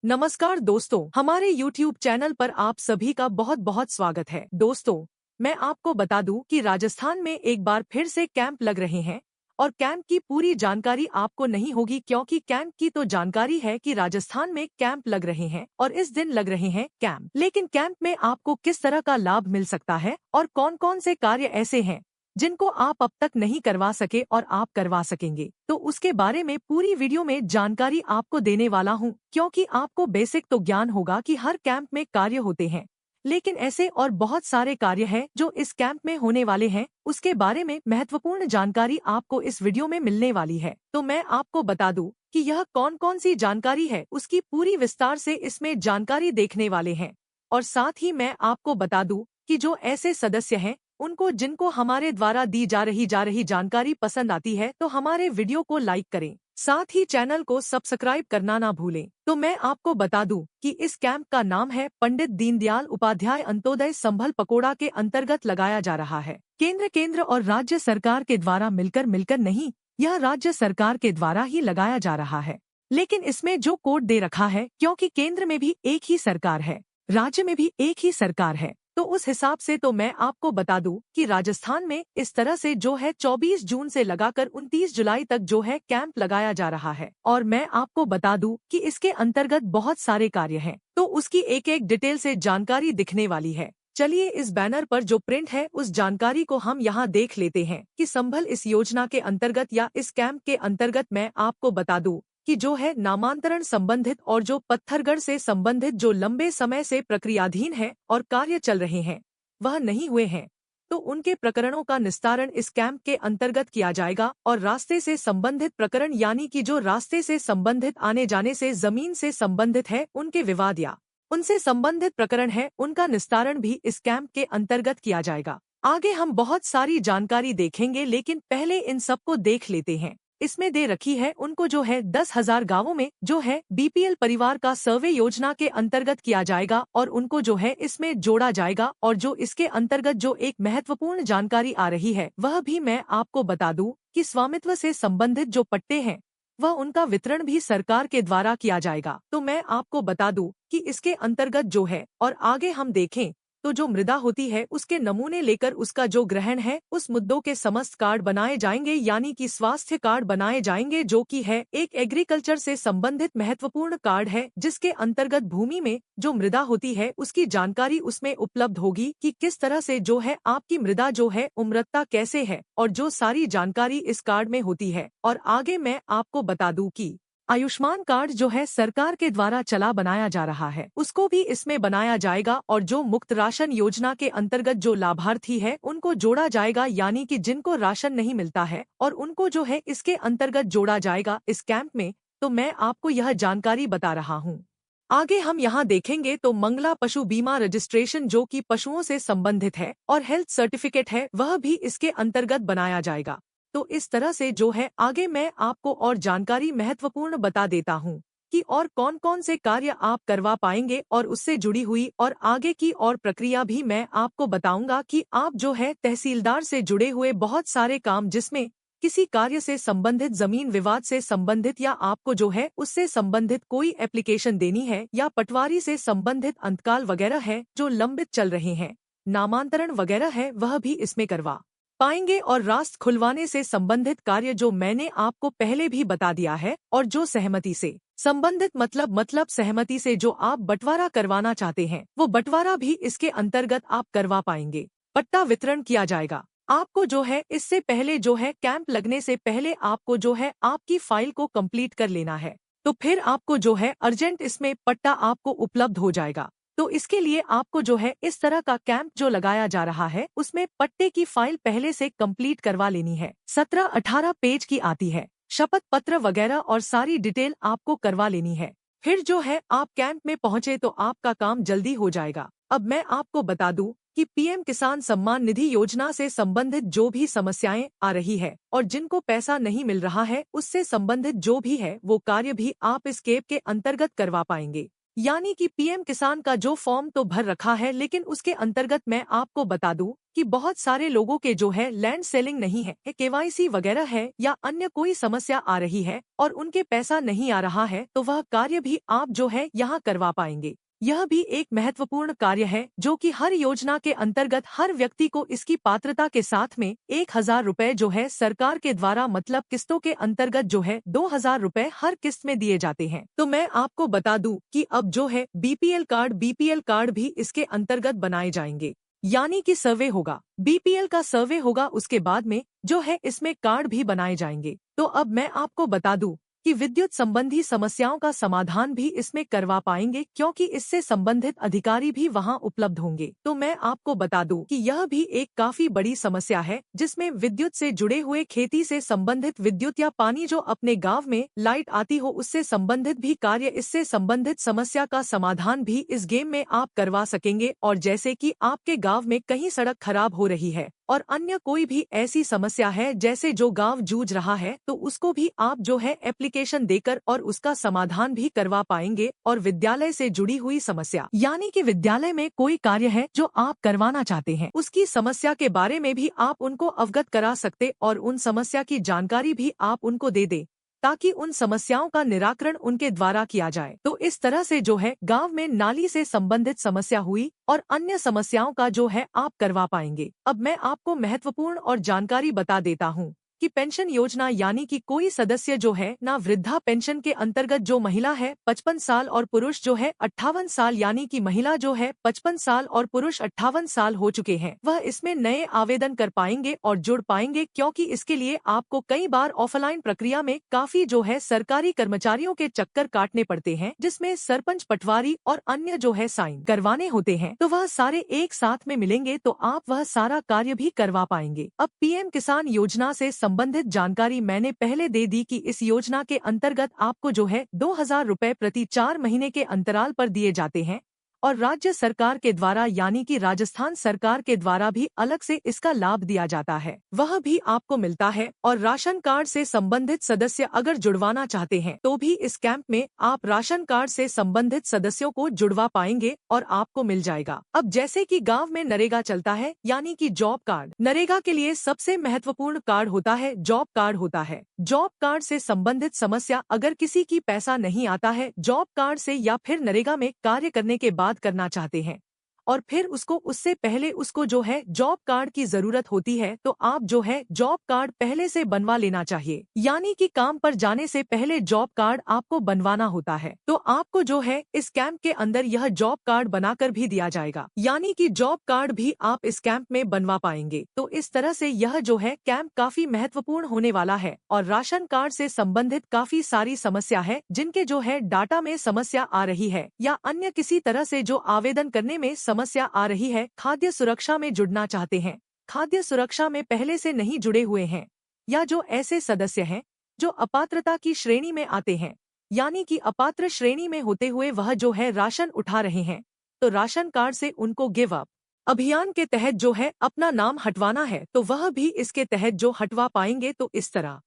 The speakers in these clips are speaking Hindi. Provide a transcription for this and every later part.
नमस्कार दोस्तों, हमारे YouTube चैनल पर आप सभी का बहुत बहुत स्वागत है। दोस्तों, मैं आपको बता दूं कि राजस्थान में एक बार फिर से कैंप लग रहे हैं और कैंप की पूरी जानकारी आपको नहीं होगी, क्योंकि कैंप की तो जानकारी है कि राजस्थान में कैंप लग रहे हैं और इस दिन लग रहे हैं कैंप। लेकिन कैंप में आपको किस तरह का लाभ मिल सकता है और कौन कौन से कार्य ऐसे हैं जिनको आप अब तक नहीं करवा सके और आप करवा सकेंगे, तो उसके बारे में पूरी वीडियो में जानकारी आपको देने वाला हूं। क्योंकि आपको बेसिक तो ज्ञान होगा कि हर कैंप में कार्य होते हैं, लेकिन ऐसे और बहुत सारे कार्य हैं जो इस कैंप में होने वाले हैं। उसके बारे में महत्वपूर्ण जानकारी आपको इस वीडियो में मिलने वाली है। तो मैं आपको बता दूं कि यह कौन कौन सी जानकारी है, उसकी पूरी विस्तार से इसमें जानकारी देखने वाले हैं। और साथ ही मैं आपको बता दूं कि जो ऐसे सदस्य हैं उनको जिनको हमारे द्वारा दी जा रही जानकारी पसंद आती है, तो हमारे वीडियो को लाइक करें, साथ ही चैनल को सब्सक्राइब करना ना भूलें। तो मैं आपको बता दूं कि इस कैंप का नाम है पंडित दीनदयाल उपाध्याय अंत्योदय संभल पकोड़ा के अंतर्गत लगाया जा रहा है। केंद्र और राज्य सरकार के द्वारा मिलकर नहीं, यह राज्य सरकार के द्वारा ही लगाया जा रहा है। लेकिन इसमें जो कोड दे रखा है, क्योंकि केंद्र में भी एक ही सरकार है, राज्य में भी एक ही सरकार है, तो उस हिसाब से तो मैं आपको बता दूं कि राजस्थान में इस तरह से जो है 24 जून से लगाकर 29 जुलाई तक जो है कैंप लगाया जा रहा है। और मैं आपको बता दूं कि इसके अंतर्गत बहुत सारे कार्य हैं, तो उसकी एक एक डिटेल से जानकारी दिखने वाली है। चलिए इस बैनर पर जो प्रिंट है उस जानकारी को हम यहाँ देख लेते हैं कि संभल इस योजना के अंतर्गत या इस कैंप के अंतर्गत मैं आपको बता दूं कि जो है नामांतरण संबंधित और जो पत्थरगढ़ से संबंधित जो लंबे समय से प्रक्रियाधीन है और कार्य चल रहे हैं वह नहीं हुए हैं, तो उनके प्रकरणों का निस्तारण इस कैंप के अंतर्गत किया जाएगा। और रास्ते से संबंधित प्रकरण, यानी कि जो रास्ते से संबंधित आने जाने से जमीन से संबंधित है उनके विवाद या उनसे संबंधित प्रकरण है, उनका निस्तारण भी इस कैंप के अंतर्गत किया जाएगा। आगे हम बहुत सारी जानकारी देखेंगे, लेकिन पहले इन सबको देख लेते हैं। इसमें दे रखी है उनको जो है 10,000 गांवों में जो है बीपीएल परिवार का सर्वे योजना के अंतर्गत किया जाएगा और उनको जो है इसमें जोड़ा जाएगा। और जो इसके अंतर्गत जो एक महत्वपूर्ण जानकारी आ रही है वह भी मैं आपको बता दूं कि स्वामित्व से संबंधित जो पट्टे हैं वह उनका वितरण भी सरकार के द्वारा किया जाएगा। तो मैं आपको बता दूं कि इसके अंतर्गत जो है, और आगे हम देखें तो जो मृदा होती है उसके नमूने लेकर उसका जो ग्रहण है उस मुद्दों के समस्त कार्ड बनाए जाएंगे, यानी कि स्वास्थ्य कार्ड बनाए जाएंगे, जो कि है एक एग्रीकल्चर से संबंधित महत्वपूर्ण कार्ड है, जिसके अंतर्गत भूमि में जो मृदा होती है उसकी जानकारी उसमें उपलब्ध होगी कि किस तरह से जो है आपकी मृदा जो है उर्वरता कैसे है, और जो सारी जानकारी इस कार्ड में होती है। और आगे मैं आपको बता दूं कि आयुष्मान कार्ड जो है सरकार के द्वारा चला बनाया जा रहा है, उसको भी इसमें बनाया जाएगा। और जो मुफ्त राशन योजना के अंतर्गत जो लाभार्थी है उनको जोड़ा जाएगा, यानी कि जिनको राशन नहीं मिलता है और उनको जो है इसके अंतर्गत जोड़ा जाएगा इस कैंप में। तो मैं आपको यह जानकारी बता रहा हूँ। आगे हम यहाँ देखेंगे तो मंगला पशु बीमा रजिस्ट्रेशन जो कि पशुओं से संबंधित है और हेल्थ सर्टिफिकेट है, वह भी इसके अंतर्गत बनाया जाएगा। तो इस तरह से जो है आगे मैं आपको और जानकारी महत्वपूर्ण बता देता हूँ कि और कौन कौन से कार्य आप करवा पाएंगे, और उससे जुड़ी हुई और आगे की और प्रक्रिया भी मैं आपको बताऊंगा कि आप जो है तहसीलदार से जुड़े हुए बहुत सारे काम, जिसमें किसी कार्य से संबंधित, जमीन विवाद से संबंधित, या आपको जो है उससे संबंधित कोई एप्लीकेशन देनी है, या पटवारी से संबंधित अंतकाल वगैरह है जो लंबित चल रहे हैं, नामांतरण वगैरह है, वह भी इसमें करवा पाएंगे। और रास्त खुलवाने से संबंधित कार्य जो मैंने आपको पहले भी बता दिया है, और जो सहमति से संबंधित मतलब सहमति से जो आप बंटवारा करवाना चाहते हैं वो बंटवारा भी इसके अंतर्गत आप करवा पाएंगे। पट्टा वितरण किया जाएगा। आपको जो है इससे पहले जो है कैंप लगने से पहले आपको जो है आपकी फाइल को कंप्लीट कर लेना है, तो फिर आपको जो है अर्जेंट इसमें पट्टा आपको उपलब्ध हो जाएगा। तो इसके लिए आपको जो है इस तरह का कैंप जो लगाया जा रहा है उसमें पट्टे की फाइल पहले से कंप्लीट करवा लेनी है। 17-18 पेज की आती है, शपथ पत्र वगैरह और सारी डिटेल आपको करवा लेनी है। फिर जो है आप कैंप में पहुंचे तो आपका काम जल्दी हो जाएगा। अब मैं आपको बता दूं कि पीएम किसान सम्मान निधि योजना से संबंधित जो भी समस्याएं आ रही है और जिनको पैसा नहीं मिल रहा है, उससे संबंधित जो भी है वो कार्य भी आप इस कैंप के अंतर्गत करवा पाएंगे। यानी कि पीएम किसान का जो फॉर्म तो भर रखा है, लेकिन उसके अंतर्गत मैं आपको बता दूं कि बहुत सारे लोगों के जो है लैंड सेलिंग नहीं है, केवाईसी वगैरह है या अन्य कोई समस्या आ रही है और उनके पैसा नहीं आ रहा है, तो वह कार्य भी आप जो है यहाँ करवा पाएंगे। यह भी एक महत्वपूर्ण कार्य है जो कि हर योजना के अंतर्गत हर व्यक्ति को इसकी पात्रता के साथ में 1,000 रुपए जो है सरकार के द्वारा मतलब किस्तों के अंतर्गत जो है 2,000 रुपए हर किस्त में दिए जाते हैं। तो मैं आपको बता दूं कि अब जो है बीपीएल कार्ड भी इसके अंतर्गत बनाए जाएंगे, यानी कि सर्वे होगा, बीपीएल का सर्वे होगा, उसके बाद में जो है इसमें कार्ड भी बनाए जाएंगे। तो अब मैं आपको बता दूं कि विद्युत संबंधी समस्याओं का समाधान भी इसमें करवा पाएंगे, क्योंकि इससे संबंधित अधिकारी भी वहां उपलब्ध होंगे। तो मैं आपको बता दूं कि यह भी एक काफी बड़ी समस्या है, जिसमें विद्युत से जुड़े हुए खेती से संबंधित विद्युत या पानी जो अपने गांव में लाइट आती हो उससे संबंधित भी कार्य, इससे संबंधित समस्या का समाधान भी इस गेम में आप करवा सकेंगे। और जैसे कि आपके गाँव में कहीं सड़क खराब हो रही है और अन्य कोई भी ऐसी समस्या है जैसे जो गांव जूझ रहा है, तो उसको भी आप जो है एप्लीकेशन देकर और उसका समाधान भी करवा पाएंगे। और विद्यालय से जुड़ी हुई समस्या, यानी कि विद्यालय में कोई कार्य है जो आप करवाना चाहते हैं, उसकी समस्या के बारे में भी आप उनको अवगत करा सकते और उन समस्या की जानकारी भी आप उनको दे दे, ताकि उन समस्याओं का निराकरण उनके द्वारा किया जाए। तो इस तरह से जो है गांव में नाली से संबंधित समस्या हुई और अन्य समस्याओं का जो है आप करवा पाएंगे। अब मैं आपको महत्वपूर्ण और जानकारी बता देता हूं कि पेंशन योजना, यानी कि कोई सदस्य जो है ना वृद्धा पेंशन के अंतर्गत जो महिला है 55 साल और पुरुष जो है 58 साल, यानी कि महिला जो है 55 साल और पुरुष 58 साल हो चुके हैं, वह इसमें नए आवेदन कर पाएंगे और जुड़ पाएंगे, क्योंकि इसके लिए आपको कई बार ऑफलाइन प्रक्रिया में काफी जो है सरकारी कर्मचारियों के चक्कर काटने पड़ते हैं, जिसमें सरपंच, पटवारी और अन्य जो है साइन करवाने होते हैं। तो वह सारे एक साथ में मिलेंगे तो आप वह सारा कार्य भी करवा पाएंगे। अब पीएम किसान योजना से संबंधित जानकारी मैंने पहले दे दी कि इस योजना के अंतर्गत आपको जो है 2,000 रुपए प्रति 4 महीने के अंतराल पर दिए जाते हैं और राज्य सरकार के द्वारा, यानी कि राजस्थान सरकार के द्वारा भी अलग से इसका लाभ दिया जाता है, वह भी आपको मिलता है। और राशन कार्ड से संबंधित सदस्य अगर जुड़वाना चाहते हैं तो भी इस कैंप में आप राशन कार्ड से संबंधित सदस्यों को जुड़वा पाएंगे और आपको मिल जाएगा। अब जैसे कि गांव में नरेगा चलता है, यानी कि जॉब कार्ड, नरेगा के लिए सबसे महत्वपूर्ण कार्ड होता है जॉब कार्ड होता है। जॉब कार्ड से संबंधित समस्या, अगर किसी की पैसा नहीं आता है जॉब कार्ड से या फिर नरेगा में कार्य करने के बाद करना चाहते हैं और फिर उसको उससे पहले उसको जो है जॉब कार्ड की जरूरत होती है, तो आप जो है जॉब कार्ड पहले से बनवा लेना चाहिए, यानी कि काम पर जाने से पहले जॉब कार्ड आपको बनवाना होता है। तो आपको जो है इस कैंप के अंदर यह जॉब कार्ड बनाकर भी दिया जाएगा, यानी कि जॉब कार्ड भी आप इस कैंप में बनवा पाएंगे। तो इस तरह से यह जो है कैंप काफी महत्वपूर्ण होने वाला है। और राशन कार्ड से संबंधित काफी सारी समस्या है, जिनके जो है डाटा में समस्या आ रही है या अन्य किसी तरह से जो आवेदन करने में समस्या आ रही है, खाद्य सुरक्षा में जुड़ना चाहते हैं, खाद्य सुरक्षा में पहले से नहीं जुड़े हुए हैं, या जो ऐसे सदस्य हैं जो अपात्रता की श्रेणी में आते हैं, यानी कि अपात्र श्रेणी में होते हुए वह जो है राशन उठा रहे हैं, तो राशन कार्ड से उनको गिव अप अभियान के तहत जो है अपना नाम हटवाना है, तो वह भी इसके तहत जो हटवा पाएंगे। तो इस तरह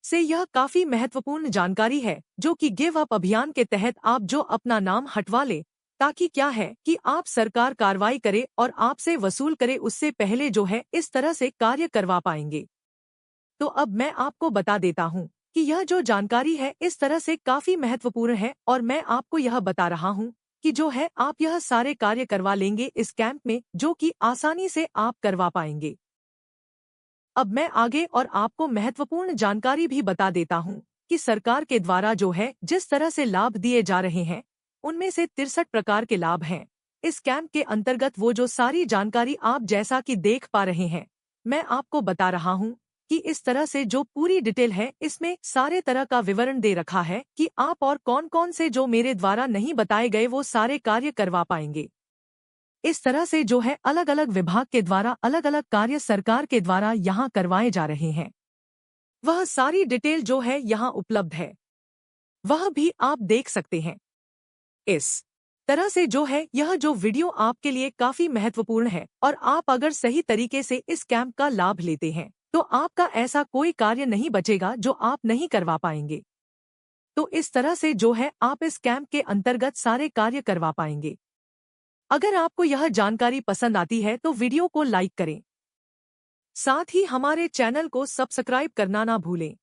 से यह काफी महत्वपूर्ण जानकारी है जो कि गिव अप अभियान के तहत आप जो अपना नाम हटवा ले, ताकि क्या है कि आप सरकार कार्रवाई करे और आपसे वसूल करे उससे पहले जो है इस तरह से कार्य करवा पाएंगे। तो अब मैं आपको बता देता हूँ कि यह जो जानकारी है इस तरह से काफी महत्वपूर्ण है और मैं आपको यह बता रहा हूँ कि जो है आप यह सारे कार्य करवा लेंगे इस कैंप में, जो कि आसानी से आप करवा पाएंगे। अब मैं आगे और आपको महत्वपूर्ण जानकारी भी बता देता हूँ कि सरकार के द्वारा जो है जिस तरह से लाभ दिए जा रहे हैं, उनमें से 63 प्रकार के लाभ हैं। इस कैंप के अंतर्गत वो जो सारी जानकारी आप जैसा कि देख पा रहे हैं, मैं आपको बता रहा हूँ कि इस तरह से जो पूरी डिटेल है इसमें सारे तरह का विवरण दे रखा है कि आप और कौन कौन से जो मेरे द्वारा नहीं बताए गए वो सारे कार्य करवा पाएंगे। इस तरह से जो है अलग अलग विभाग के द्वारा अलग अलग कार्य सरकार के द्वारा यहाँ करवाए जा रहे हैं, वह सारी डिटेल जो है यहाँ उपलब्ध है, वह भी आप देख सकते हैं। इस तरह से जो है यह जो वीडियो आपके लिए काफी महत्वपूर्ण है और आप अगर सही तरीके से इस कैंप का लाभ लेते हैं तो आपका ऐसा कोई कार्य नहीं बचेगा जो आप नहीं करवा पाएंगे। तो इस तरह से जो है आप इस कैंप के अंतर्गत सारे कार्य करवा पाएंगे। अगर आपको यह जानकारी पसंद आती है तो वीडियो को लाइक करें। साथ ही हमारे चैनल को सब्सक्राइब करना ना भूलें।